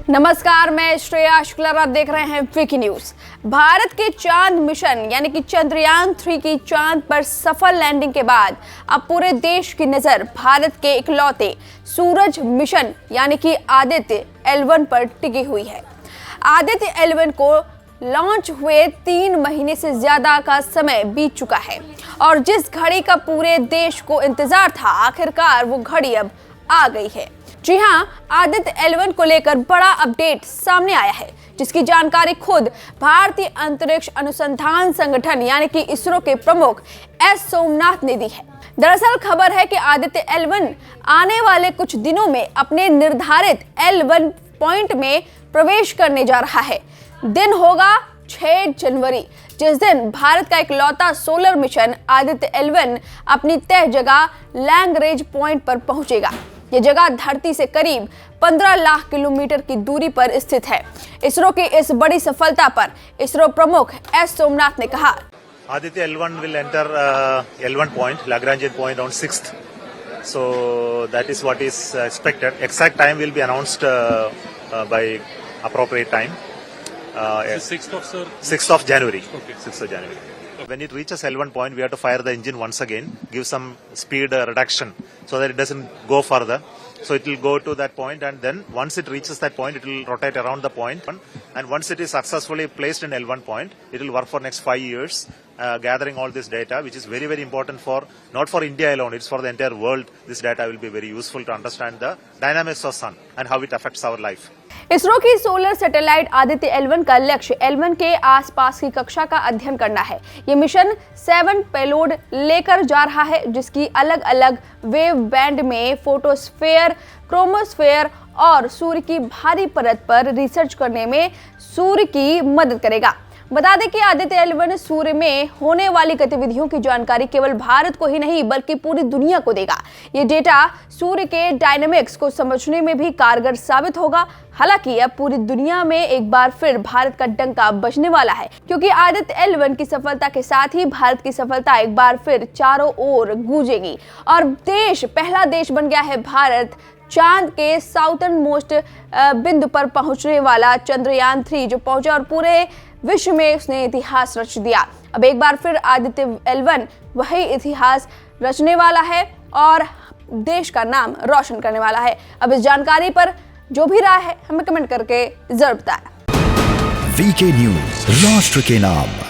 नमस्कार, मैं श्रेया शुक्ला, आप देख रहे हैं विकी न्यूज। भारत के चांद मिशन यानी कि चंद्रयान 3 की चांद पर सफल लैंडिंग के बाद अब पूरे देश की नजर भारत के इकलौते सूरज मिशन यानी कि आदित्य L1 पर टिकी हुई है। आदित्य L1 को लॉन्च हुए 3 महीने से ज्यादा का समय बीत चुका है और जिस घड़ी का पूरे देश को इंतजार था, आखिरकार वो घड़ी अब आ गई है। जी हां, आदित्य L1 को लेकर बड़ा अपडेट सामने आया है, जिसकी जानकारी खुद भारतीय अंतरिक्ष अनुसंधान संगठन यानी कि इसरो के प्रमुख एस सोमनाथ ने दी है। दरअसल खबर है कि आदित्य L1 आने वाले कुछ दिनों में अपने निर्धारित L1 पॉइंट में प्रवेश करने जा रहा है। दिन होगा 6 जनवरी, जिस दिन भारत का इकलौता सोलर मिशन आदित्य L1 अपनी तय जगह लैंग्रेज पॉइंट पर पहुंचेगा। ये जगह धरती से करीब 15 लाख किलोमीटर की दूरी पर स्थित है। इसरो की इस बड़ी सफलता पर इसरो प्रमुख एस सोमनाथ ने कहा, Aditya L1 will enter L1 point, Lagrangian point on 6th. So that is what is expected. Exact time will be announced by appropriate time. 6th of, sir? 6th of January. Okay. 6th of January. When it reaches L1 point, we have to fire the engine once again, give some speed reduction so that it doesn't go further. So it will go to that point, and then once it reaches that point, it will rotate around the point. And once it is successfully placed in L1 point, it will work for next 5 years, gathering all this data, which is very, very important for, not for India alone, it's for the entire world. This data will be very useful to understand the dynamics of sun and how it affects our life. ISRO की solar satellite Aditya L1 का लक्ष्य L1 के आसपास की कक्षा का अध्ययन करना है। ये मिशन 7 पेलोड लेकर जा रहा है, जिसकी अलग अलग वेव बैंड में फोटोस्फेयर, क्रोमोस्फेयर और सूर्य की भारी परत पर रिसर्च करने में सूर्य की मदद करेगा। बता दें कि आदित्य L1 सूर्य में होने वाली गतिविधियों की जानकारी केवल भारत को ही नहीं बल्कि पूरी दुनिया को देगा। ये डेटा सूर्य के डायनामिक्स को समझने में भी कारगर साबित होगा। हालांकि अब पूरी दुनिया में एक बार फिर भारत का डंका बजने वाला है, क्योंकि आदित्य L1 की सफलता के साथ ही भारत की सफलता एक बार फिर चारों ओर गूंजेगी और पहला देश बन गया है भारत। चांद के साउथर्न मोस्ट बिंदु पर पहुंचने वाला चंद्रयान 3 जो पहुंचा और पूरे विश्व में उसने इतिहास रच दिया। अब एक बार फिर आदित्य L1 वही इतिहास रचने वाला है और देश का नाम रोशन करने वाला है। अब इस जानकारी पर जो भी राय है हमें कमेंट करके जरूर बताएं। वीके न्यूज, राष्ट्र के नाम।